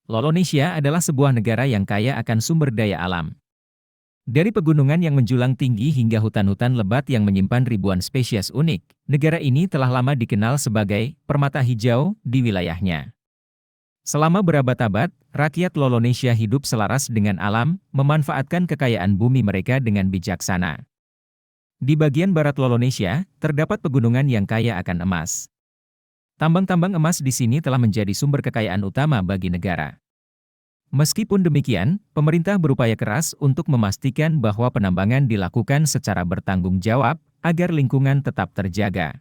Lolonesia adalah sebuah negara yang kaya akan sumber daya alam. Dari pegunungan yang menjulang tinggi hingga hutan-hutan lebat yang menyimpan ribuan spesies unik, negara ini telah lama dikenal sebagai permata hijau di wilayahnya. Selama berabad-abad, rakyat Lolonesia hidup selaras dengan alam, memanfaatkan kekayaan bumi mereka dengan bijaksana. Di bagian barat Lolonesia, terdapat pegunungan yang kaya akan emas. Tambang-tambang emas di sini telah menjadi sumber kekayaan utama bagi negara. Meskipun demikian, pemerintah berupaya keras untuk memastikan bahwa penambangan dilakukan secara bertanggung jawab, agar lingkungan tetap terjaga.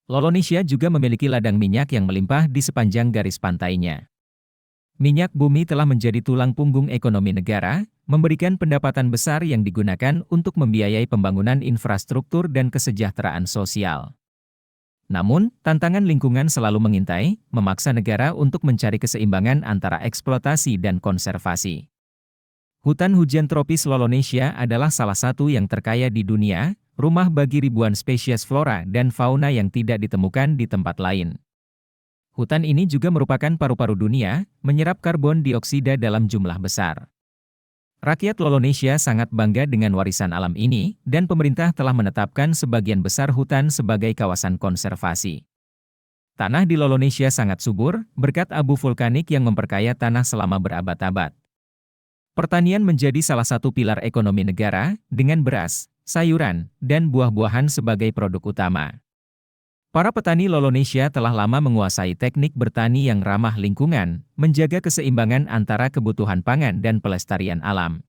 Lolonesia juga memiliki ladang minyak yang melimpah di sepanjang garis pantainya. Minyak bumi telah menjadi tulang punggung ekonomi negara, memberikan pendapatan besar yang digunakan untuk membiayai pembangunan infrastruktur dan kesejahteraan sosial. Namun, tantangan lingkungan selalu mengintai, memaksa negara untuk mencari keseimbangan antara eksploitasi dan konservasi. Hutan hujan tropis Lolonesia adalah salah satu yang terkaya di dunia, rumah bagi ribuan spesies flora dan fauna yang tidak ditemukan di tempat lain. Hutan ini juga merupakan paru-paru dunia, menyerap karbon dioksida dalam jumlah besar. Rakyat Lolonesia sangat bangga dengan warisan alam ini, dan pemerintah telah menetapkan sebagian besar hutan sebagai kawasan konservasi. Tanah di Lolonesia sangat subur, berkat abu vulkanik yang memperkaya tanah selama berabad-abad. Pertanian menjadi salah satu pilar ekonomi negara, dengan beras, sayuran, dan buah-buahan sebagai produk utama. Para petani Lolonesia telah lama menguasai teknik bertani yang ramah lingkungan, menjaga keseimbangan antara kebutuhan pangan dan pelestarian alam.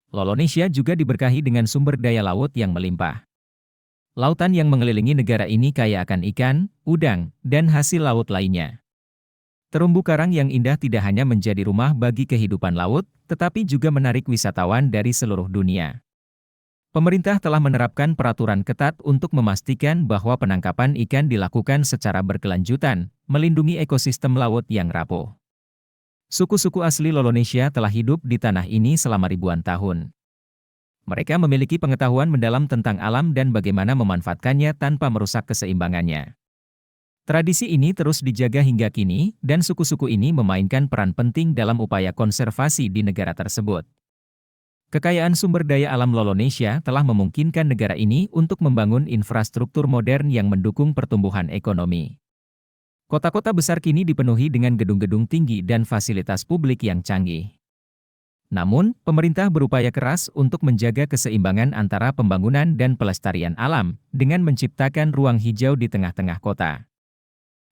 Lolonesia juga diberkahi dengan sumber daya laut yang melimpah. Lautan yang mengelilingi negara ini kaya akan ikan, udang, dan hasil laut lainnya. Terumbu karang yang indah tidak hanya menjadi rumah bagi kehidupan laut, tetapi juga menarik wisatawan dari seluruh dunia. Pemerintah telah menerapkan peraturan ketat untuk memastikan bahwa penangkapan ikan dilakukan secara berkelanjutan, melindungi ekosistem laut yang rapuh. Suku-suku asli Lolonesia telah hidup di tanah ini selama ribuan tahun. Mereka memiliki pengetahuan mendalam tentang alam dan bagaimana memanfaatkannya tanpa merusak keseimbangannya. Tradisi ini terus dijaga hingga kini, dan suku-suku ini memainkan peran penting dalam upaya konservasi di negara tersebut. Kekayaan sumber daya alam Lolonesia telah memungkinkan negara ini untuk membangun infrastruktur modern yang mendukung pertumbuhan ekonomi. Kota-kota besar kini dipenuhi dengan gedung-gedung tinggi dan fasilitas publik yang canggih. Namun, pemerintah berupaya keras untuk menjaga keseimbangan antara pembangunan dan pelestarian alam, dengan menciptakan ruang hijau di tengah-tengah kota.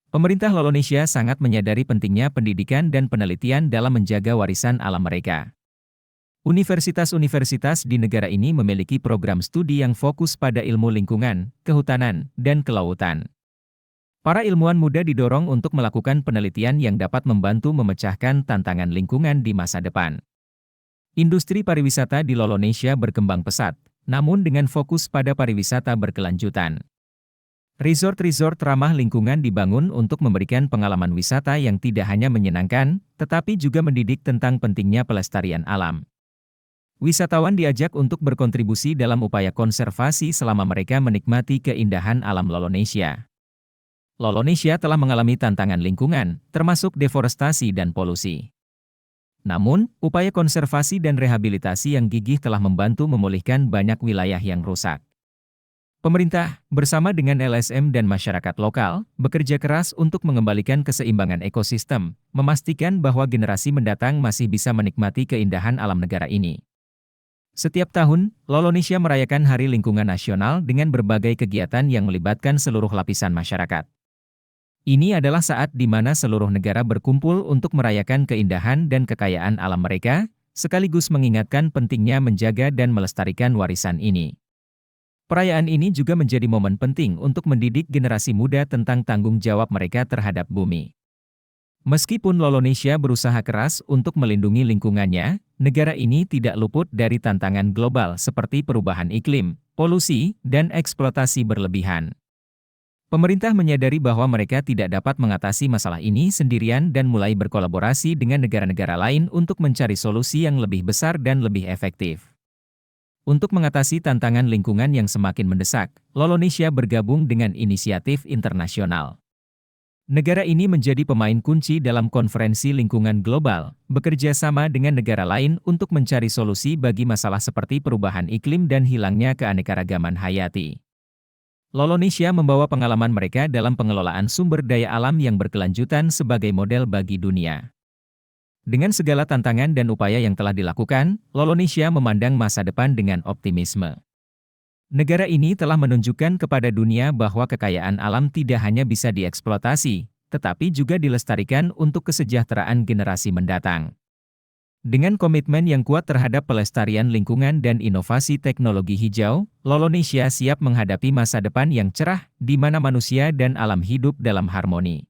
Pemerintah Lolonesia sangat menyadari pentingnya pendidikan dan penelitian dalam menjaga warisan alam mereka. Universitas-universitas di negara ini memiliki program studi yang fokus pada ilmu lingkungan, kehutanan, dan kelautan. Para ilmuwan muda didorong untuk melakukan penelitian yang dapat membantu memecahkan tantangan lingkungan di masa depan. Industri pariwisata di Lolonesia berkembang pesat, namun dengan fokus pada pariwisata berkelanjutan. Resort-resort ramah lingkungan dibangun untuk memberikan pengalaman wisata yang tidak hanya menyenangkan, tetapi juga mendidik tentang pentingnya pelestarian alam. Wisatawan diajak untuk berkontribusi dalam upaya konservasi selama mereka menikmati keindahan alam Lolonesia. Lolonesia telah mengalami tantangan lingkungan, termasuk deforestasi dan polusi. Namun, upaya konservasi dan rehabilitasi yang gigih telah membantu memulihkan banyak wilayah yang rusak. Pemerintah, bersama dengan LSM dan masyarakat lokal, bekerja keras untuk mengembalikan keseimbangan ekosistem, memastikan bahwa generasi mendatang masih bisa menikmati keindahan alam negara ini. Setiap tahun, Lolonesia merayakan Hari Lingkungan Nasional dengan berbagai kegiatan yang melibatkan seluruh lapisan masyarakat. Ini adalah saat di mana seluruh negara berkumpul untuk merayakan keindahan dan kekayaan alam mereka, sekaligus mengingatkan pentingnya menjaga dan melestarikan warisan ini. Perayaan ini juga menjadi momen penting untuk mendidik generasi muda tentang tanggung jawab mereka terhadap bumi. Meskipun Lolonesia berusaha keras untuk melindungi lingkungannya, negara ini tidak luput dari tantangan global seperti perubahan iklim, polusi, dan eksploitasi berlebihan. Pemerintah menyadari bahwa mereka tidak dapat mengatasi masalah ini sendirian dan mulai berkolaborasi dengan negara-negara lain untuk mencari solusi yang lebih besar dan lebih efektif. Untuk mengatasi tantangan lingkungan yang semakin mendesak, Lolonesia bergabung dengan inisiatif internasional. Negara ini menjadi pemain kunci dalam konferensi lingkungan global, bekerja sama dengan negara lain untuk mencari solusi bagi masalah seperti perubahan iklim dan hilangnya keanekaragaman hayati. Lolonesia membawa pengalaman mereka dalam pengelolaan sumber daya alam yang berkelanjutan sebagai model bagi dunia. Dengan segala tantangan dan upaya yang telah dilakukan, Lolonesia memandang masa depan dengan optimisme. Negara ini telah menunjukkan kepada dunia bahwa kekayaan alam tidak hanya bisa dieksploitasi, tetapi juga dilestarikan untuk kesejahteraan generasi mendatang. Dengan komitmen yang kuat terhadap pelestarian lingkungan dan inovasi teknologi hijau, Lolonesia siap menghadapi masa depan yang cerah, di mana manusia dan alam hidup dalam harmoni.